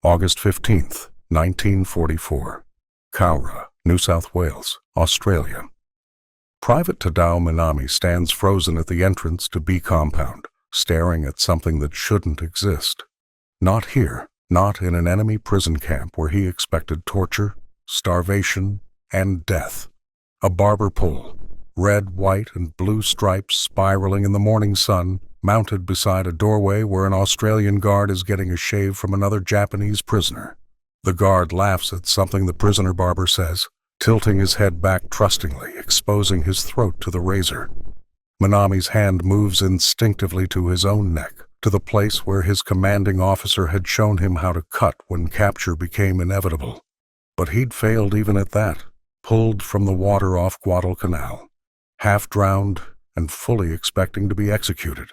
August 15th, 1944. Cowra, New South Wales, Australia. Private Tadao Minami stands frozen at the entrance to B compound, staring at something that shouldn't exist. Not here, not in an enemy prison camp where he expected torture, starvation, and death. A barber pole, red, white, and blue stripes spiraling in the morning sun, mounted beside a doorway where an Australian guard is getting a shave from another Japanese prisoner. The guard laughs at something the prisoner barber says, tilting his head back trustingly, exposing his throat to the razor. Minami's hand moves instinctively to his own neck, to the place where his commanding officer had shown him how to cut when capture became inevitable. But he'd failed even at that, pulled from the water off Guadalcanal, half drowned and fully expecting to be executed.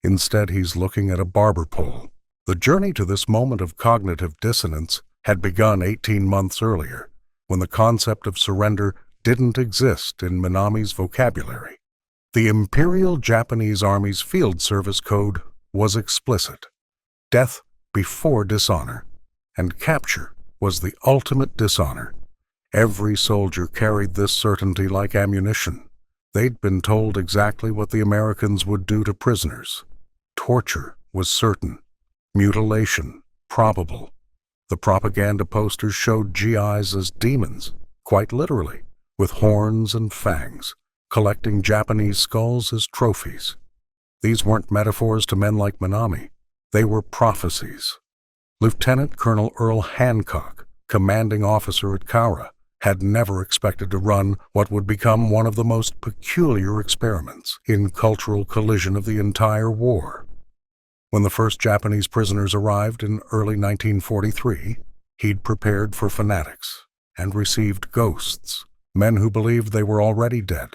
Instead, he's looking at a barber pole. The journey to this moment of cognitive dissonance had begun 18 months earlier, when the concept of surrender didn't exist in Minami's vocabulary. The Imperial Japanese Army's Field Service Code was explicit. Death before dishonor, and capture was the ultimate dishonor. Every soldier carried this certainty like ammunition. They'd been told exactly what the Americans would do to prisoners. Torture was certain. Mutilation probable. The propaganda posters showed GIs as demons, quite literally, with horns and fangs, collecting Japanese skulls as trophies. These weren't metaphors to men like Minami. They were prophecies. Lieutenant Colonel Earl Hancock, commanding officer at Cowra, had never expected to run what would become one of the most peculiar experiments in cultural collision of the entire war. When the first Japanese prisoners arrived in early 1943, he'd prepared for fanatics and received ghosts, men who believed they were already dead,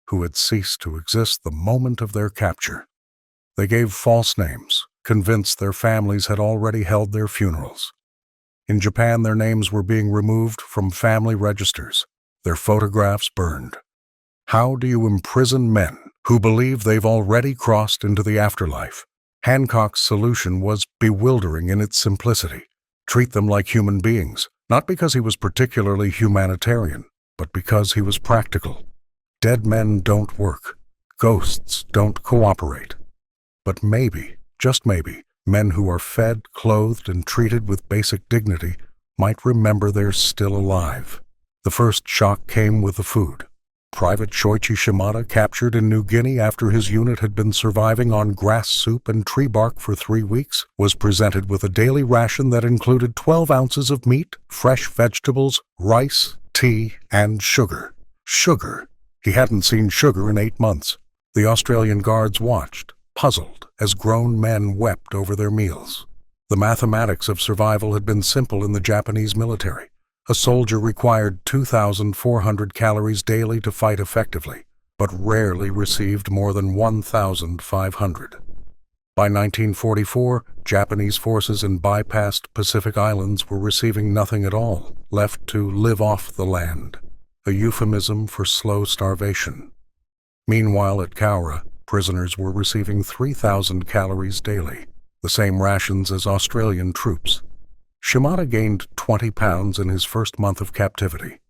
who had ceased to exist the moment of their capture. They gave false names, convinced their families had already held their funerals. In Japan, their names were being removed from family registers, their photographs burned. How do you imprison men who believe they've already crossed into the afterlife? Hancock's solution was bewildering in its simplicity. Treat them like human beings, not because he was particularly humanitarian, but because he was practical. Dead men don't work. Ghosts don't cooperate. But maybe, just maybe, men who are fed, clothed, and treated with basic dignity might remember they're still alive. The first shock came with the food. Private Shoichi Shimada, captured in New Guinea after his unit had been surviving on grass soup and tree bark for 3 weeks, was presented with a daily ration that included 12 ounces of meat, fresh vegetables, rice, tea, and sugar. Sugar! He hadn't seen sugar in 8 months. The Australian guards watched, puzzled, as grown men wept over their meals. The mathematics of survival had been simple in the Japanese military. A soldier required 2,400 calories daily to fight effectively, but rarely received more than 1,500. By 1944, Japanese forces in bypassed Pacific Islands were receiving nothing at all, left to live off the land, a euphemism for slow starvation. Meanwhile, at Cowra, prisoners were receiving 3,000 calories daily, the same rations as Australian troops. Shimada gained 20 pounds in his first month of captivity.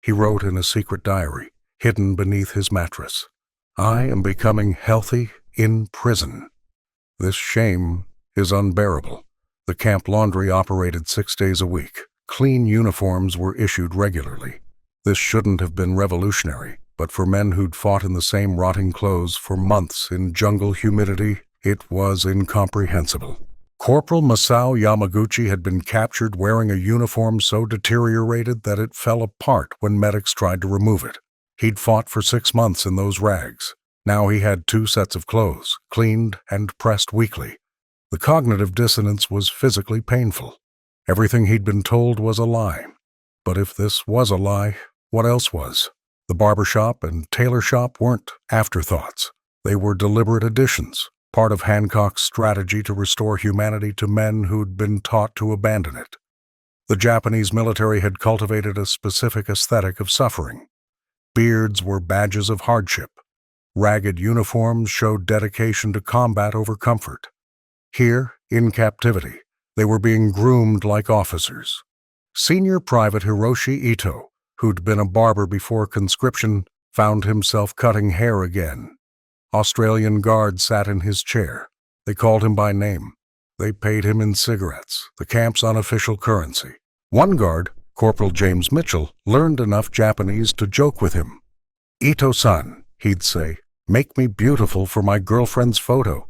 He wrote in a secret diary, hidden beneath his mattress, "I am becoming healthy in prison. This shame is unbearable." The camp laundry operated 6 days a week. Clean uniforms were issued regularly. This shouldn't have been revolutionary, but for men who'd fought in the same rotting clothes for months in jungle humidity, it was incomprehensible. Corporal Masao Yamaguchi had been captured wearing a uniform so deteriorated that it fell apart when medics tried to remove it. He'd fought for 6 months in those rags. Now he had 2 sets of clothes, cleaned and pressed weekly. The cognitive dissonance was physically painful. Everything he'd been told was a lie. But if this was a lie, what else was? The barbershop and tailor shop weren't afterthoughts. They were deliberate additions, part of Hancock's strategy to restore humanity to men who'd been taught to abandon it. The Japanese military had cultivated a specific aesthetic of suffering. Beards were badges of hardship. Ragged uniforms showed dedication to combat over comfort. Here, in captivity, They were being groomed like officers. Senior Private Hiroshi Ito, who'd been a barber before conscription, found himself cutting hair again. Australian guards sat in his chair. They called him by name. They paid him in cigarettes, the camp's unofficial currency. One guard, Corporal James Mitchell, learned enough Japanese to joke with him. "Ito-san," he'd say, "make me beautiful for my girlfriend's photo."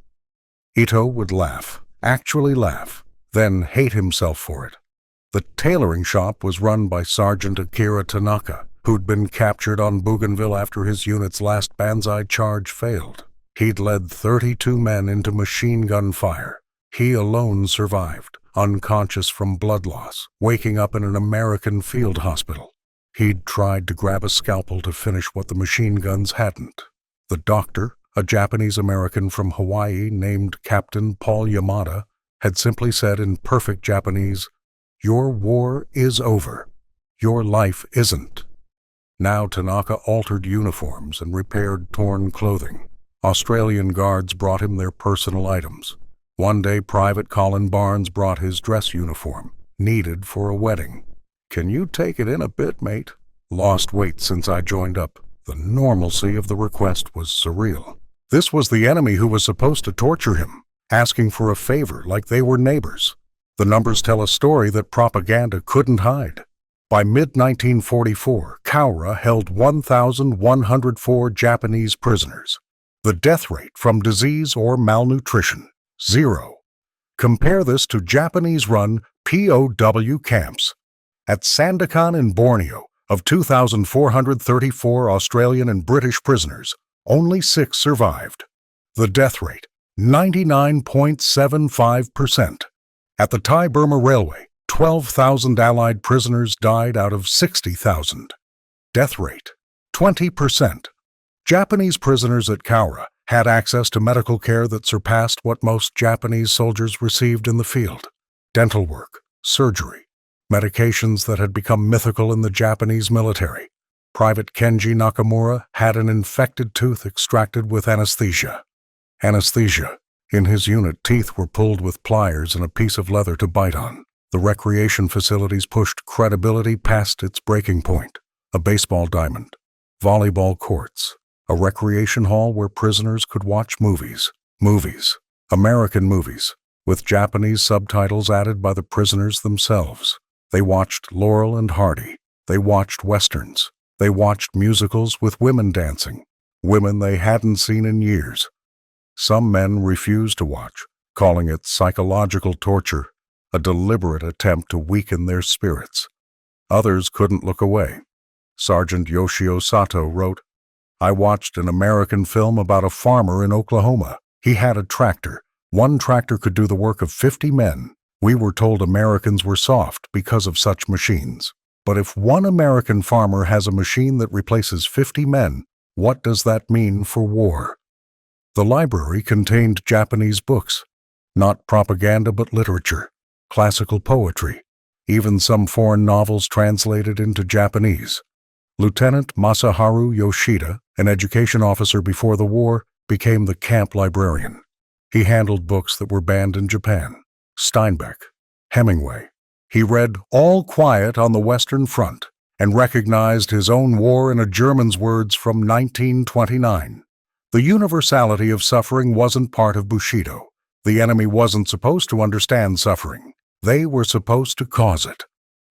Ito would laugh, actually laugh, then hate himself for it. The tailoring shop was run by Sergeant Akira Tanaka, who'd been captured on Bougainville after his unit's last banzai charge failed. He'd led 32 men into machine gun fire. He alone survived, unconscious from blood loss, waking up in an American field hospital. He'd tried to grab a scalpel to finish what the machine guns hadn't. The doctor, a Japanese-American from Hawaii named Captain Paul Yamada, had simply said in perfect Japanese, "Your war is over. Your life isn't." Now Tanaka altered uniforms and repaired torn clothing. Australian guards brought him their personal items. One day Private Colin Barnes brought his dress uniform, needed for a wedding. "Can you take it in a bit, mate?" "Lost weight since I joined up." The normalcy of the request was surreal. This was the enemy who was supposed to torture him, asking for a favor like they were neighbors. The numbers tell a story that propaganda couldn't hide. By mid-1944, Cowra held 1,104 Japanese prisoners. The death rate from disease or malnutrition, 0. Compare this to Japanese-run POW camps. At Sandakan in Borneo, of 2,434 Australian and British prisoners, only 6 survived. The death rate, 99.75%. At the Thai-Burma Railway, 12,000 Allied prisoners died out of 60,000. Death rate, 20%. Japanese prisoners at Cowra had access to medical care that surpassed what most Japanese soldiers received in the field. Dental work, surgery, medications that had become mythical in the Japanese military. Private Kenji Nakamura had an infected tooth extracted with anesthesia. Anesthesia. In his unit, teeth were pulled with pliers and a piece of leather to bite on. The recreation facilities pushed credibility past its breaking point. A baseball diamond, volleyball courts, a recreation hall where prisoners could watch movies. Movies. American movies, with Japanese subtitles added by the prisoners themselves. They watched Laurel and Hardy. They watched westerns. They watched musicals with women dancing, women they hadn't seen in years. Some men refused to watch, calling it psychological torture, a deliberate attempt to weaken their spirits. Others couldn't look away. Sergeant Yoshio Sato wrote, "I watched an American film about a farmer in Oklahoma. He had a tractor. One tractor could do the work of 50 men. We were told Americans were soft because of such machines. But if one American farmer has a machine that replaces 50 men, what does that mean for war?" The library contained Japanese books, not propaganda but literature, classical poetry, even some foreign novels translated into Japanese. Lieutenant Masaharu Yoshida, an education officer before the war, became the camp librarian. He handled books that were banned in Japan. Steinbeck, Hemingway. He read All Quiet on the Western Front and recognized his own war in a German's words from 1929. The universality of suffering wasn't part of Bushido. The enemy wasn't supposed to understand suffering. They were supposed to cause it.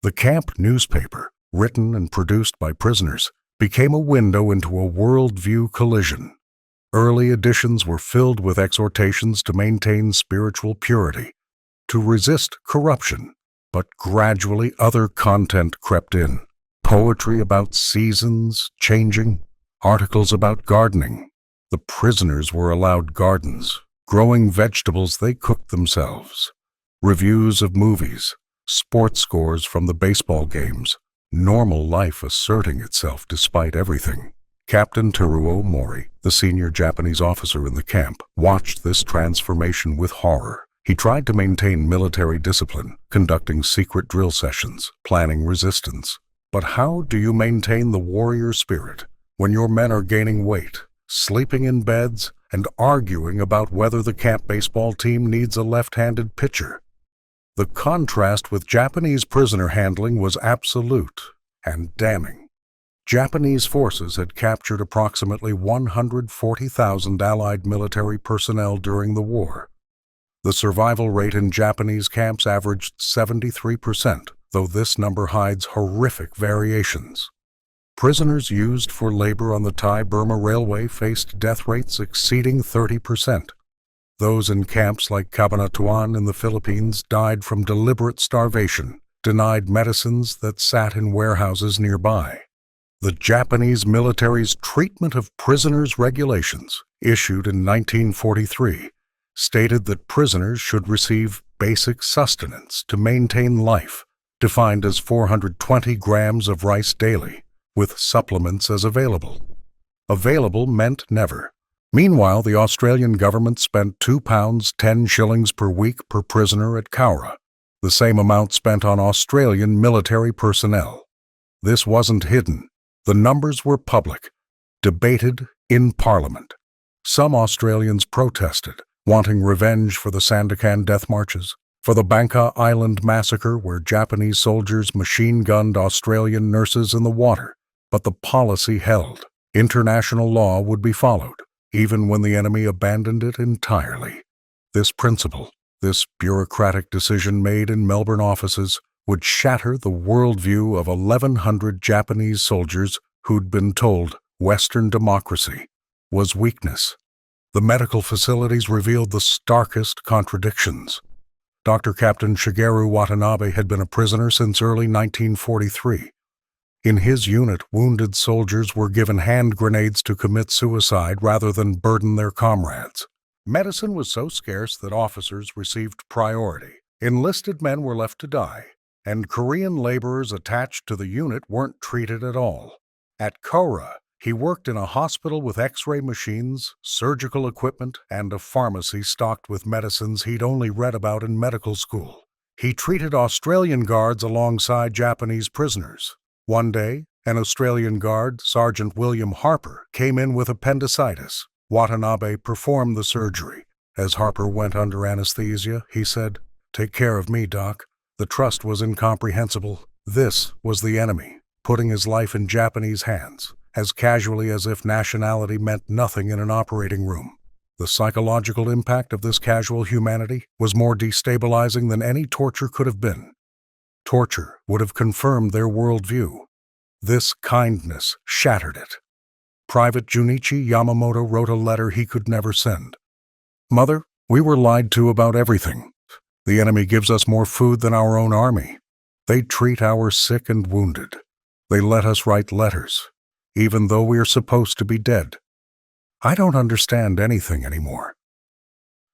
The camp newspaper, written and produced by prisoners, became a window into a worldview collision. Early editions were filled with exhortations to maintain spiritual purity, to resist corruption, but gradually other content crept in. Poetry about seasons changing, articles about gardening. The prisoners were allowed gardens, growing vegetables they cooked themselves. Reviews of movies, sports scores from the baseball games, normal life asserting itself despite everything. Captain Teruo Mori, the senior Japanese officer in the camp, watched this transformation with horror. He tried to maintain military discipline, conducting secret drill sessions, planning resistance. But how do you maintain the warrior spirit when your men are gaining weight, sleeping in beds, and arguing about whether the camp baseball team needs a left-handed pitcher? The contrast with Japanese prisoner handling was absolute and damning. Japanese forces had captured approximately 140,000 Allied military personnel during the war. The survival rate in Japanese camps averaged 73%, though this number hides horrific variations. Prisoners used for labor on the Thai-Burma Railway faced death rates exceeding 30%. Those in camps like Cabanatuan in the Philippines died from deliberate starvation, denied medicines that sat in warehouses nearby. The Japanese military's Treatment of Prisoners Regulations, issued in 1943, stated that prisoners should receive basic sustenance to maintain life, defined as 420 grams of rice daily, with supplements as available. Available meant never. Meanwhile, the Australian government spent £2 10 shillings per week per prisoner at Cowra, the same amount spent on Australian military personnel. This wasn't hidden. The numbers were public, debated in Parliament. Some Australians protested, wanting revenge for the Sandakan death marches, for the Bangka Island massacre where Japanese soldiers machine-gunned Australian nurses in the water. But the policy held. International law would be followed, even when the enemy abandoned it entirely. This principle, this bureaucratic decision made in Melbourne offices, would shatter the worldview of 1,100 Japanese soldiers who'd been told Western democracy was weakness. The medical facilities revealed the starkest contradictions. Dr. Captain Shigeru Watanabe had been a prisoner since early 1943. In his unit, wounded soldiers were given hand grenades to commit suicide rather than burden their comrades. Medicine was so scarce that officers received priority. Enlisted men were left to die, and Korean laborers attached to the unit weren't treated at all. At Cowra, he worked in a hospital with X-ray machines, surgical equipment, and a pharmacy stocked with medicines he'd only read about in medical school. He treated Australian guards alongside Japanese prisoners. One day, an Australian guard, Sergeant William Harper, came in with appendicitis. Watanabe performed the surgery. As Harper went under anesthesia, he said, "Take care of me, Doc." The trust was incomprehensible. This was the enemy, putting his life in Japanese hands, as casually as if nationality meant nothing in an operating room. The psychological impact of this casual humanity was more destabilizing than any torture could have been. Torture would have confirmed their worldview. This kindness shattered it. Private Junichi Yamamoto wrote a letter he could never send. "Mother, we were lied to about everything. The enemy gives us more food than our own army. They treat our sick and wounded. They let us write letters, even though we are supposed to be dead. I don't understand anything anymore."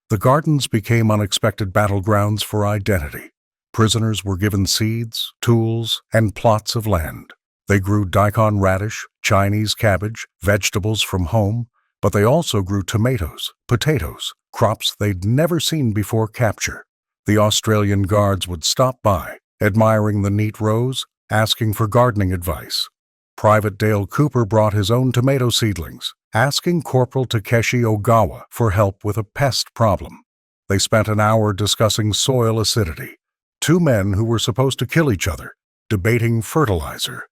The gardens became unexpected battlegrounds for identity. Prisoners were given seeds, tools, and plots of land. They grew daikon radish, Chinese cabbage, vegetables from home, but they also grew tomatoes, potatoes, crops they'd never seen before capture. The Australian guards would stop by, admiring the neat rows, asking for gardening advice. Private Dale Cooper brought his own tomato seedlings, asking Corporal Takeshi Ogawa for help with a pest problem. They spent an hour discussing soil acidity. Two men who were supposed to kill each other, debating fertilizer.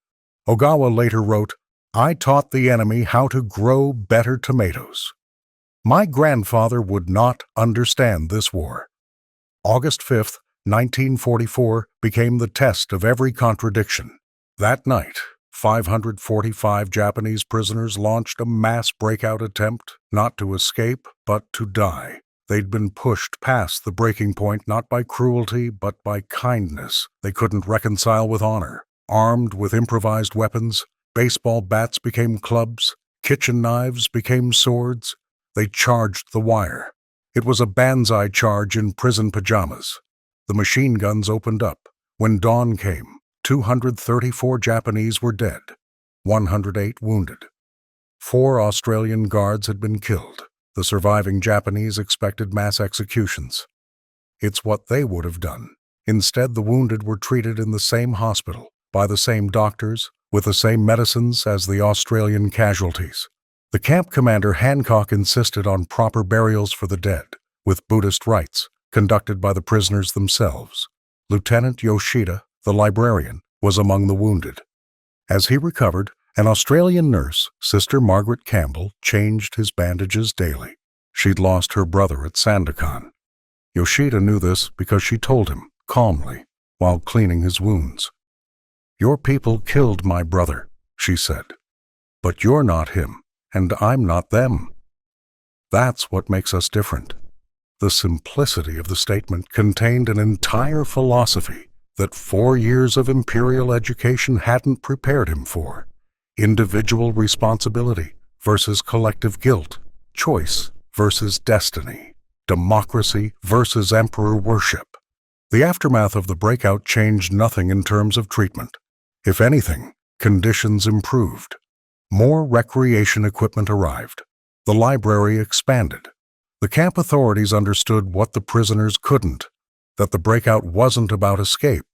Ogawa later wrote, "I taught the enemy how to grow better tomatoes. My grandfather would not understand this war." August 5th, 1944 became the test of every contradiction. That night, 545 Japanese prisoners launched a mass breakout attempt, not to escape, but to die. They'd been pushed past the breaking point not by cruelty, but by kindness they couldn't reconcile with honor. Armed with improvised weapons, baseball bats became clubs, kitchen knives became swords. They charged the wire. It was a banzai charge in prison pajamas. The machine guns opened up. When dawn came, 234 Japanese were dead, 108 wounded. 4 Australian guards had been killed. The surviving Japanese expected mass executions. It's what they would have done. Instead, the wounded were treated in the same hospital, by the same doctors, with the same medicines as the Australian casualties. The camp commander Hancock insisted on proper burials for the dead, with Buddhist rites, conducted by the prisoners themselves. Lieutenant Yoshida, the librarian, was among the wounded. As he recovered, an Australian nurse, Sister Margaret Campbell, changed his bandages daily. She'd lost her brother at Sandakan. Yoshida knew this because she told him, calmly, while cleaning his wounds. "Your people killed my brother," she said. "But you're not him, and I'm not them." That's what makes us different. The simplicity of the statement contained an entire philosophy that 4 years of imperial education hadn't prepared him for. Individual responsibility versus collective guilt, choice versus destiny, democracy versus emperor worship. The aftermath of the breakout changed nothing in terms of treatment. If anything, conditions improved. More recreation equipment arrived. The library expanded. The camp authorities understood what the prisoners couldn't, that the breakout wasn't about escape,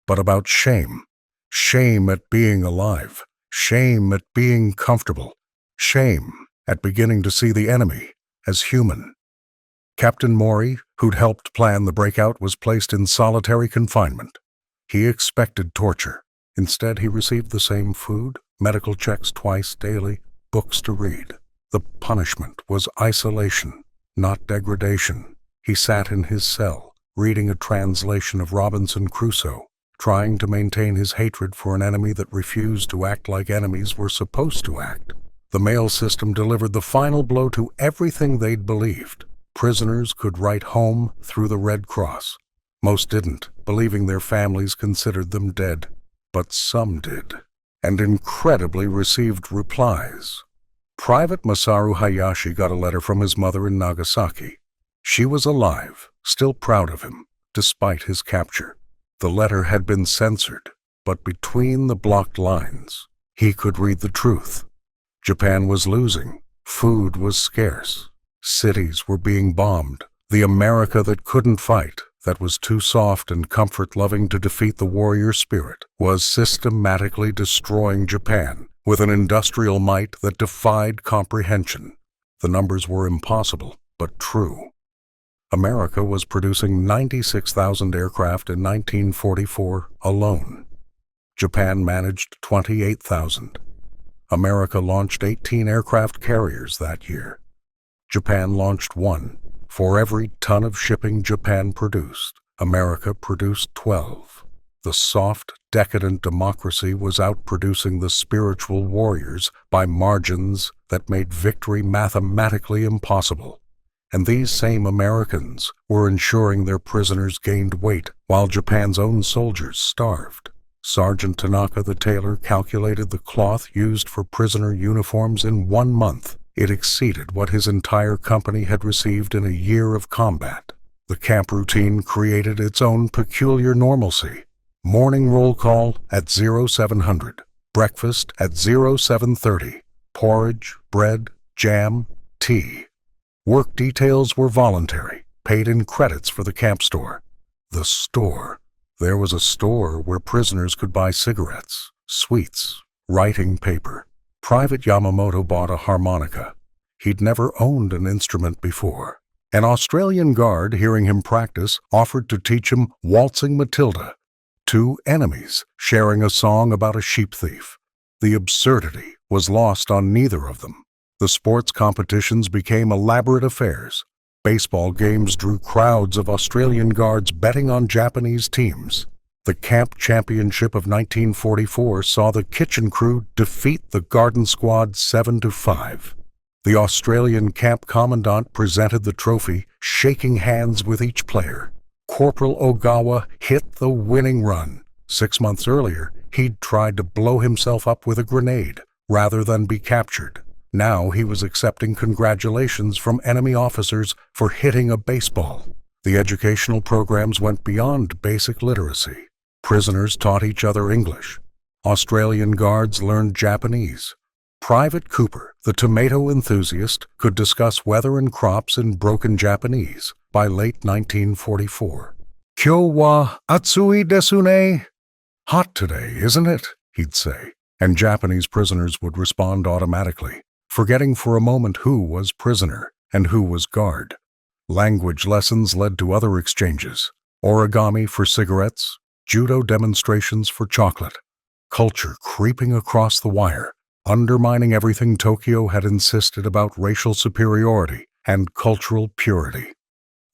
but about shame. Shame at being alive. Shame at being comfortable. Shame at beginning to see the enemy as human. Captain Mori, who'd helped plan the breakout, was placed in solitary confinement. He expected torture. Instead, he received the same food, medical checks twice daily, books to read. The punishment was isolation, not degradation. He sat in his cell, reading a translation of Robinson Crusoe, trying to maintain his hatred for an enemy that refused to act like enemies were supposed to act. The mail system delivered the final blow to everything they'd believed. Prisoners could write home through the Red Cross. Most didn't, believing their families considered them dead. But some did, and incredibly received replies. Private Masaru Hayashi got a letter from his mother in Nagasaki. She was alive, still proud of him, despite his capture. The letter had been censored, but between the blocked lines, he could read the truth. Japan was losing. Food was scarce. Cities were being bombed. The America that couldn't fight, that was too soft and comfort-loving to defeat the warrior spirit, was systematically destroying Japan with an industrial might that defied comprehension. The numbers were impossible, but true. America was producing 96,000 aircraft in 1944 alone. Japan managed 28,000. America launched 18 aircraft carriers that year. Japan launched 1. For every ton of shipping Japan produced, America produced 12. The soft, decadent democracy was outproducing the spiritual warriors by margins that made victory mathematically impossible. And these same Americans were ensuring their prisoners gained weight while Japan's own soldiers starved. Sergeant Tanaka the tailor calculated the cloth used for prisoner uniforms in 1 month. It exceeded what his entire company had received in a year of combat. The camp routine created its own peculiar normalcy. Morning roll call at 0700, breakfast at 0730, porridge, bread, jam, tea. Work details were voluntary, paid in credits for the camp store. The store. There was a store where prisoners could buy cigarettes, sweets, writing paper. Private Yamamoto bought a harmonica. He'd never owned an instrument before. An Australian guard, hearing him practice, offered to teach him Waltzing Matilda. 2 enemies sharing a song about a sheep thief. The absurdity was lost on neither of them. The sports competitions became elaborate affairs. Baseball games drew crowds of Australian guards betting on Japanese teams. The camp championship of 1944 saw the kitchen crew defeat the garden squad 7-5. The Australian camp commandant presented the trophy, shaking hands with each player. Corporal Ogawa hit the winning run. 6 months earlier, he'd tried to blow himself up with a grenade rather than be captured. Now he was accepting congratulations from enemy officers for hitting a baseball. The educational programs went beyond basic literacy. Prisoners taught each other English. Australian guards learned Japanese. Private Cooper, the tomato enthusiast, could discuss weather and crops in broken Japanese by late 1944. "Kyou wa atsui desu ne?" "Hot today, isn't it?" he'd say, and Japanese prisoners would respond automatically, forgetting for a moment who was prisoner and who was guard. Language lessons led to other exchanges. Origami for cigarettes, judo demonstrations for chocolate. Culture creeping across the wire, undermining everything Tokyo had insisted about racial superiority and cultural purity.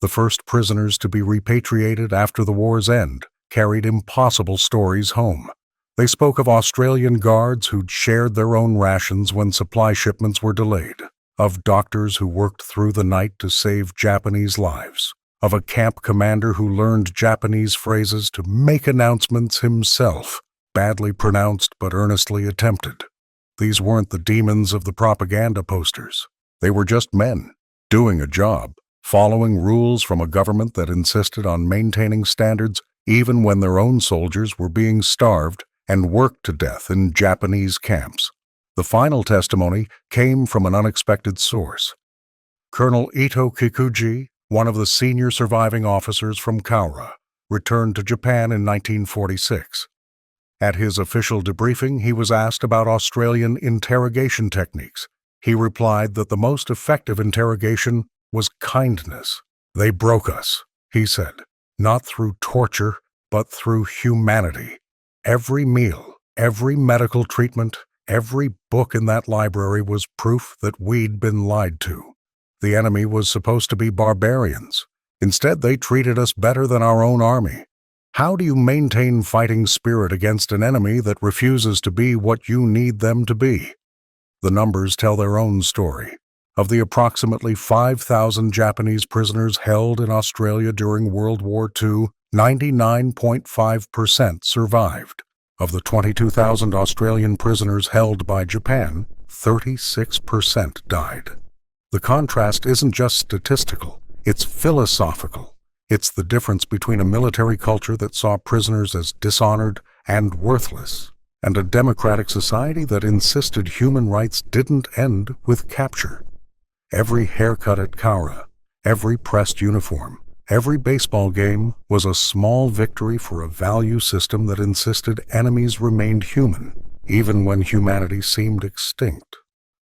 The first prisoners to be repatriated after the war's end carried impossible stories home. They spoke of Australian guards who'd shared their own rations when supply shipments were delayed, of doctors who worked through the night to save Japanese lives, of a camp commander who learned Japanese phrases to make announcements himself, badly pronounced but earnestly attempted. These weren't the demons of the propaganda posters. They were just men, doing a job, following rules from a government that insisted on maintaining standards even when their own soldiers were being starved and worked to death in Japanese camps. The final testimony came from an unexpected source. Colonel Ito Kikuji, one of the senior surviving officers from Kaura, returned to Japan in 1946. At his official debriefing, he was asked about Australian interrogation techniques. He replied that the most effective interrogation was kindness. "They broke us," he said, "not through torture, but through humanity." Every meal, every medical treatment, every book in that library was proof that we'd been lied to. The enemy was supposed to be barbarians. Instead, they treated us better than our own army. How do you maintain fighting spirit against an enemy that refuses to be what you need them to be? The numbers tell their own story. Of the approximately 5,000 Japanese prisoners held in Australia during World War II, 99.5% survived. Of the 22,000 Australian prisoners held by Japan, 36% died. The contrast isn't just statistical, it's philosophical. It's the difference between a military culture that saw prisoners as dishonored and worthless, and a democratic society that insisted human rights didn't end with capture. Every haircut at Kaura, every pressed uniform, every baseball game was a small victory for a value system that insisted enemies remained human, even when humanity seemed extinct.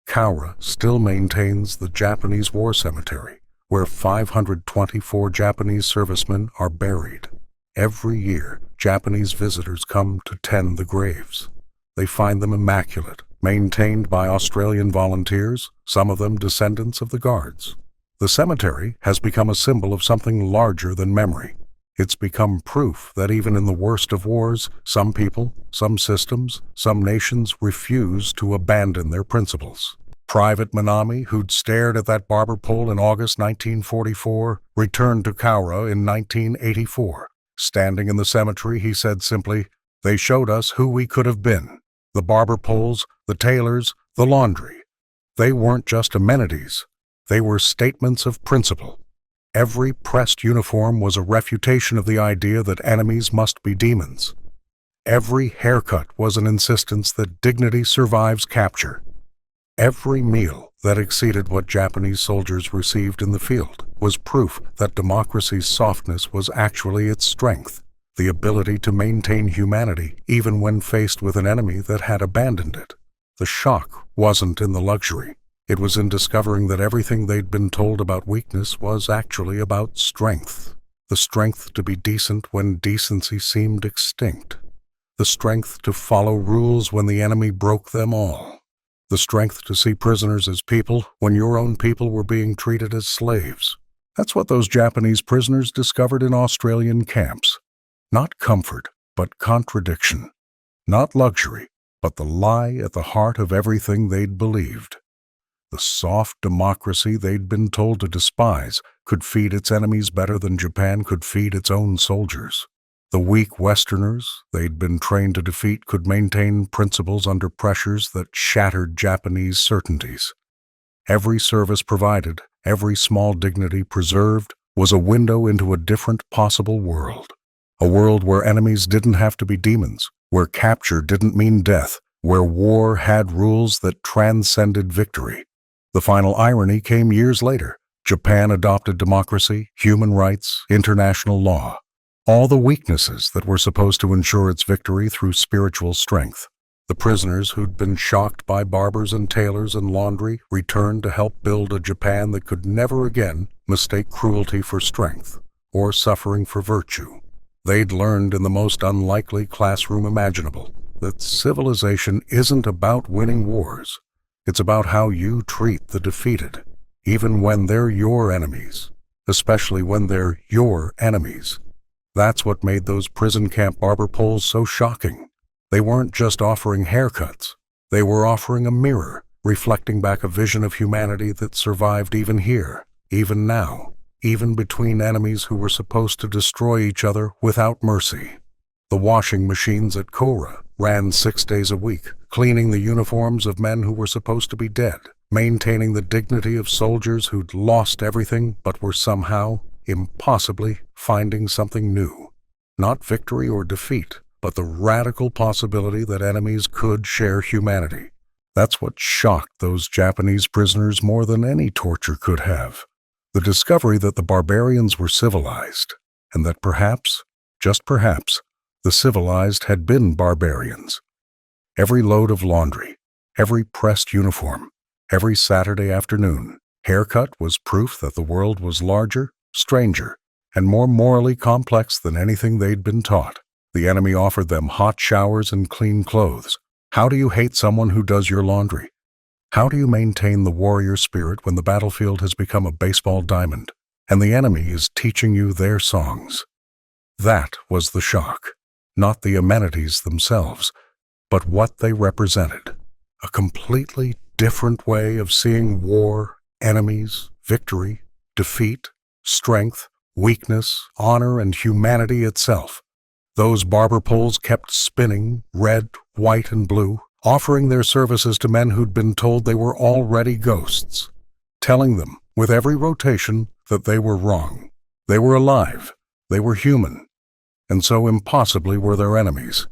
Kaura still maintains the Japanese War Cemetery, where 524 Japanese servicemen are buried. Every year, Japanese visitors come to tend the graves. They find them immaculate, maintained by Australian volunteers, some of them descendants of the Guards. The cemetery has become a symbol of something larger than memory. It's become proof that even in the worst of wars, some people, some systems, some nations refuse to abandon their principles. Private Minami, who'd stared at that barber pole in August 1944, returned to Kaura in 1984. Standing in the cemetery, he said simply, "They showed us who we could have been. The barber poles, the tailors, the laundry. They weren't just amenities. They were statements of principle. Every pressed uniform was a refutation of the idea that enemies must be demons. Every haircut was an insistence that dignity survives capture. Every meal that exceeded what Japanese soldiers received in the field was proof that democracy's softness was actually its strength, the ability to maintain humanity even when faced with an enemy that had abandoned it. The shock wasn't in the luxury. It was in discovering that everything they'd been told about weakness was actually about strength. The strength to be decent when decency seemed extinct. The strength to follow rules when the enemy broke them all. The strength to see prisoners as people when your own people were being treated as slaves. That's what those Japanese prisoners discovered in Australian camps. Not comfort, but contradiction. Not luxury, but the lie at the heart of everything they'd believed. The soft democracy they'd been told to despise could feed its enemies better than Japan could feed its own soldiers. The weak Westerners they'd been trained to defeat could maintain principles under pressures that shattered Japanese certainties. Every service provided, every small dignity preserved, was a window into a different possible world. A world where enemies didn't have to be demons, where capture didn't mean death, where war had rules that transcended victory. The final irony came years later. Japan adopted democracy, human rights, international law. All the weaknesses that were supposed to ensure its victory through spiritual strength. The prisoners who'd been shocked by barbers and tailors and laundry returned to help build a Japan that could never again mistake cruelty for strength, or suffering for virtue. They'd learned in the most unlikely classroom imaginable that civilization isn't about winning wars. It's about how you treat the defeated, even when they're your enemies, especially when they're your enemies. That's what made those prison camp barber poles so shocking. They weren't just offering haircuts. They were offering a mirror, reflecting back a vision of humanity that survived even here, even now, even between enemies who were supposed to destroy each other without mercy. The washing machines at Cora ran 6 days a week, cleaning the uniforms of men who were supposed to be dead, maintaining the dignity of soldiers who'd lost everything but were somehow, impossibly, finding something new. Not victory or defeat, but the radical possibility that enemies could share humanity. That's what shocked those Japanese prisoners more than any torture could have. The discovery that the barbarians were civilized, and that perhaps, just perhaps, the civilized had been barbarians. Every load of laundry, every pressed uniform, every Saturday afternoon, haircut was proof that the world was larger, stranger, and more morally complex than anything they'd been taught. The enemy offered them hot showers and clean clothes. How do you hate someone who does your laundry? How do you maintain the warrior spirit when the battlefield has become a baseball diamond, and the enemy is teaching you their songs? That was the shock. Not the amenities themselves, but what they represented. A completely different way of seeing war, enemies, victory, defeat, strength, weakness, honor, and humanity itself. Those barber poles kept spinning, red, white, and blue, offering their services to men who'd been told they were already ghosts, telling them, with every rotation, that they were wrong. They were alive, they were human, and so impossibly were their enemies.